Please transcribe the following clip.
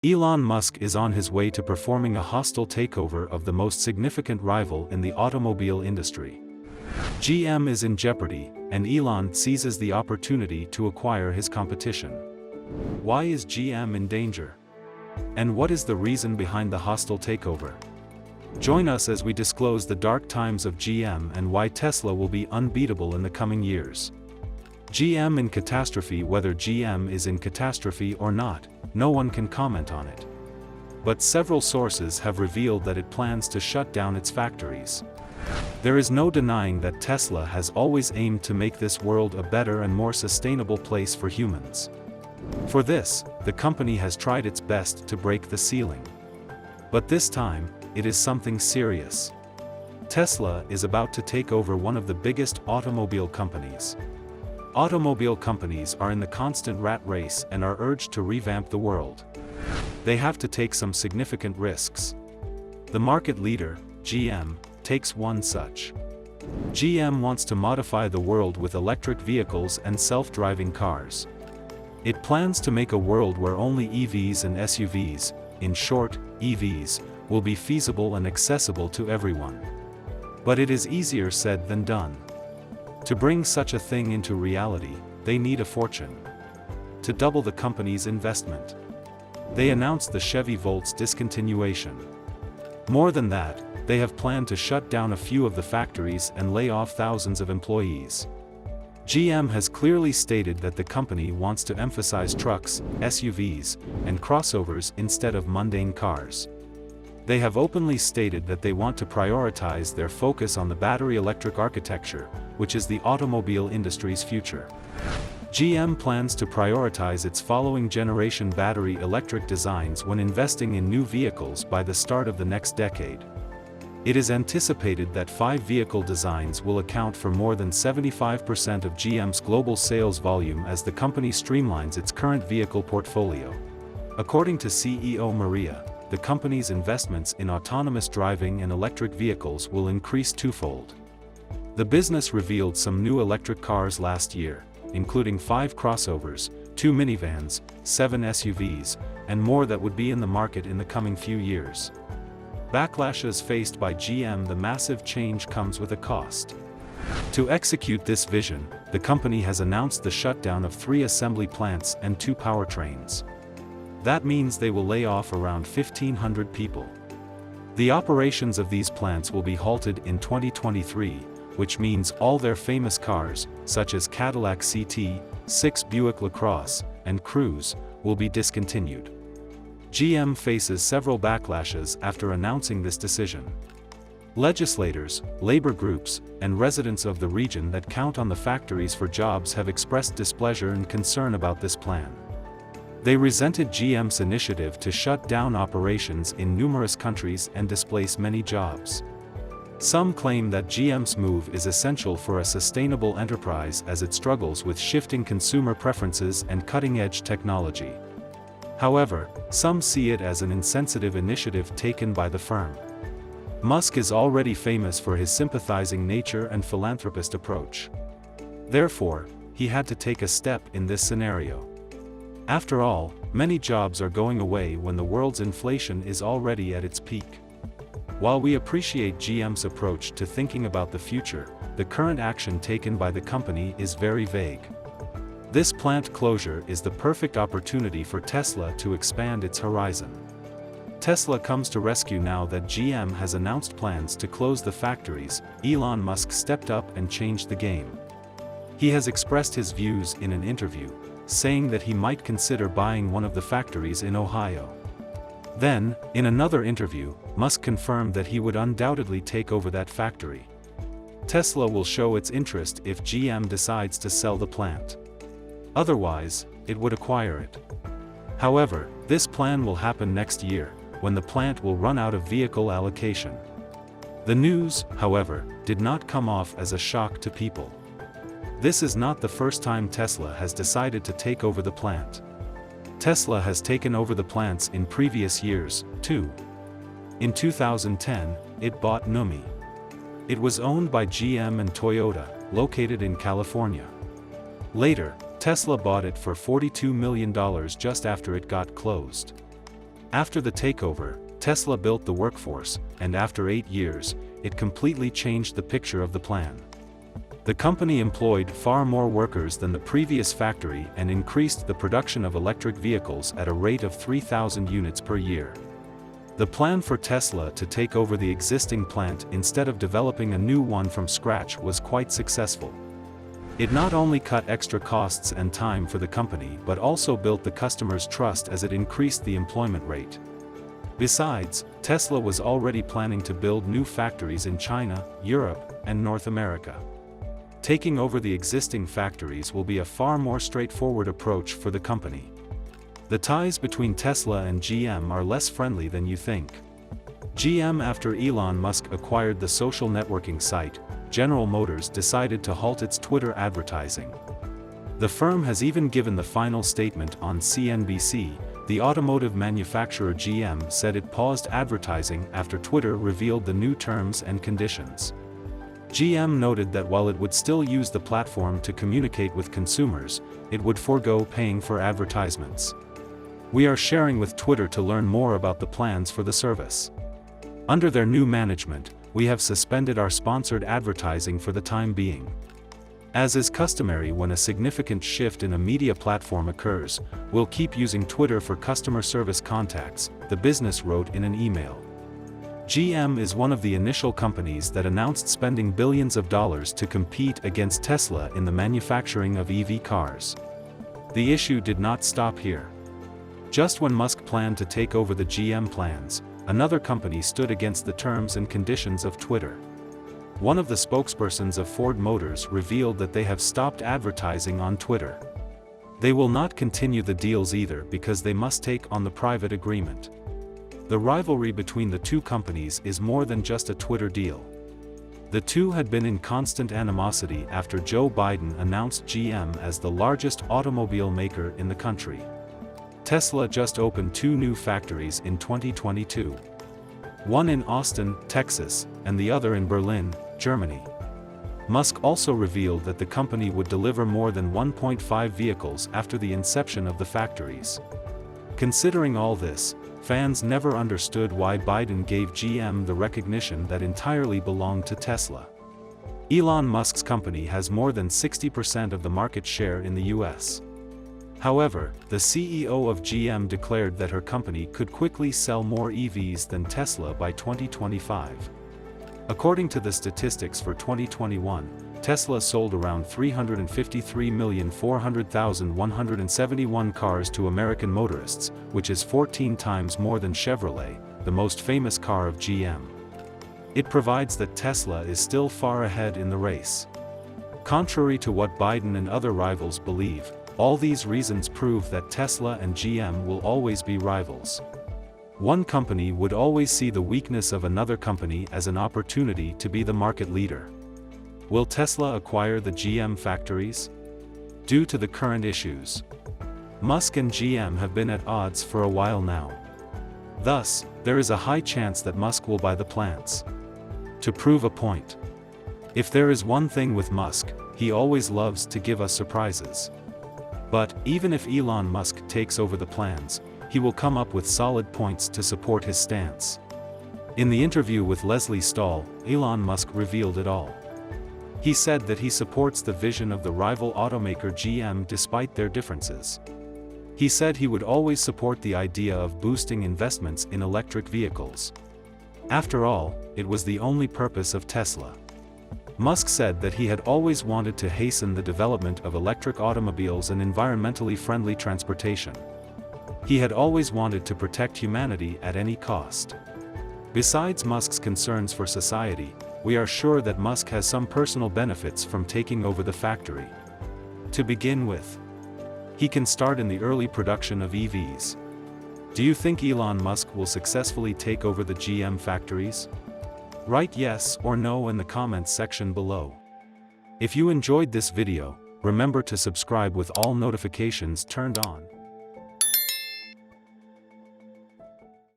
Elon Musk is on his way to performing a hostile takeover of the most significant rival in the automobile industry. GM is in jeopardy, and Elon seizes the opportunity to acquire his competition. Why is GM in danger? And what is the reason behind the hostile takeover? Join us as we disclose the dark times of GM and why Tesla will be unbeatable in the coming years. GM in catastrophe. Whether GM is in catastrophe or not, no one can comment on it. But several sources have revealed that it plans to shut down its factories. There is no denying that Tesla has always aimed to make this world a better and more sustainable place for humans. For this, the company has tried its best to break the ceiling. But this time, it is something serious. Tesla is about to take over one of the biggest automobile companies. Automobile companies are in the constant rat race and are urged to revamp the world. They have to take some significant risks. The market leader, GM, takes one such. GM wants to modify the world with electric vehicles and self-driving cars. It plans to make a world where only EVs and SUVs, in short, EVs, will be feasible and accessible to everyone. But it is easier said than done. To bring such a thing into reality, they need a fortune. To double the company's investment, they announced the Chevy Volt's discontinuation. More than that, they have planned to shut down a few of the factories and lay off thousands of employees. GM has clearly stated that the company wants to emphasize trucks, SUVs, and crossovers instead of mundane cars. They have openly stated that they want to prioritize their focus on the battery electric architecture, which is the automobile industry's future. GM plans to prioritize its following generation battery electric designs when investing in new vehicles by the start of the next decade. It is anticipated that 5 vehicle designs will account for more than 75% of GM's global sales volume as the company streamlines its current vehicle portfolio. According to CEO Maria, the company's investments in autonomous driving and electric vehicles will increase twofold. The business revealed some new electric cars last year, including 5 crossovers, 2 minivans, 7 SUVs, and more that would be in the market in the coming few years. Backlashes faced by GM. The massive change comes with a cost. To execute this vision, the company has announced the shutdown of 3 assembly plants and 2 powertrains. That means they will lay off around 1,500 people. The operations of these plants will be halted in 2023, which means all their famous cars, such as Cadillac CT, 6 Buick LaCrosse, and Cruze, will be discontinued. GM faces several backlashes after announcing this decision. Legislators, labor groups, and residents of the region that count on the factories for jobs have expressed displeasure and concern about this plan. They resented GM's initiative to shut down operations in numerous countries and displace many jobs. Some claim that GM's move is essential for a sustainable enterprise as it struggles with shifting consumer preferences and cutting-edge technology. However, some see it as an insensitive initiative taken by the firm. Musk is already famous for his sympathizing nature and philanthropist approach. Therefore, he had to take a step in this scenario. After all, many jobs are going away when the world's inflation is already at its peak. While we appreciate GM's approach to thinking about the future, the current action taken by the company is very vague. This plant closure is the perfect opportunity for Tesla to expand its horizon. Tesla comes to rescue now that GM has announced plans to close the factories. Elon Musk stepped up and changed the game. He has expressed his views in an interview, saying that he might consider buying one of the factories in Ohio. Then, in another interview, Musk confirmed that he would undoubtedly take over that factory. Tesla will show its interest if GM decides to sell the plant. Otherwise, it would acquire it. However, this plan will happen next year, when the plant will run out of vehicle allocation. The news, however, did not come off as a shock to people. This is not the first time Tesla has decided to take over the plant. Tesla has taken over the plants in previous years, too. In 2010, it bought NUMMI. It was owned by GM and Toyota, located in California. Later, Tesla bought it for $42 million just after it got closed. After the takeover, Tesla built the workforce, and after 8 years, it completely changed the picture of the plan. The company employed far more workers than the previous factory and increased the production of electric vehicles at a rate of 3,000 units per year. The plan for Tesla to take over the existing plant instead of developing a new one from scratch was quite successful. It not only cut extra costs and time for the company but also built the customers' trust as it increased the employment rate. Besides, Tesla was already planning to build new factories in China, Europe, and North America. Taking over the existing factories will be a far more straightforward approach for the company. The ties between Tesla and GM are less friendly than you think. GM, after Elon Musk acquired the social networking site, General Motors, decided to halt its Twitter advertising. The firm has even given the final statement on CNBC. The automotive manufacturer GM said it paused advertising after Twitter revealed the new terms and conditions. GM noted that while it would still use the platform to communicate with consumers, it would forego paying for advertisements. We are sharing with Twitter to learn more about the plans for the service. Under their new management, we have suspended our sponsored advertising for the time being. As is customary when a significant shift in a media platform occurs, we'll keep using Twitter for customer service contacts, the business wrote in an email. GM is one of the initial companies that announced spending billions of dollars to compete against Tesla in the manufacturing of EV cars. The issue did not stop here. Just when Musk planned to take over the GM plans, another company stood against the terms and conditions of Twitter. One of the spokespersons of Ford Motors revealed that they have stopped advertising on Twitter. They will not continue the deals either because they must take on the private agreement. The rivalry between the two companies is more than just a Twitter deal. The two had been in constant animosity after Joe Biden announced GM as the largest automobile maker in the country. Tesla just opened 2 new factories in 2022. One in Austin, Texas, and the other in Berlin, Germany. Musk also revealed that the company would deliver more than 1.5 vehicles after the inception of the factories. Considering all this, fans never understood why Biden gave GM the recognition that entirely belonged to Tesla. Elon Musk's company has more than 60% of the market share in the US. However, the CEO of GM declared that her company could quickly sell more EVs than Tesla by 2025. According to the statistics for 2021, Tesla sold around 353,400,171 cars to American motorists, which is 14 times more than Chevrolet, the most famous car of GM. It provides that Tesla is still far ahead in the race. Contrary to what Biden and other rivals believe, all these reasons prove that Tesla and GM will always be rivals. One company would always see the weakness of another company as an opportunity to be the market leader. Will Tesla acquire the GM factories? Due to the current issues, Musk and GM have been at odds for a while now. Thus, there is a high chance that Musk will buy the plants. To prove a point. If there is one thing with Musk, he always loves to give us surprises. But, even if Elon Musk takes over the plans, he will come up with solid points to support his stance. In the interview with Leslie Stahl, Elon Musk revealed it all. He said that he supports the vision of the rival automaker GM despite their differences. He said he would always support the idea of boosting investments in electric vehicles. After all, it was the only purpose of Tesla. Musk said that he had always wanted to hasten the development of electric automobiles and environmentally friendly transportation. He had always wanted to protect humanity at any cost. Besides Musk's concerns for society, we are sure that Musk has some personal benefits from taking over the factory. To begin with, he can start in the early production of EVs. Do you think Elon Musk will successfully take over the GM factories? Write yes or no in the comments section below. If you enjoyed this video, remember to subscribe with all notifications turned on.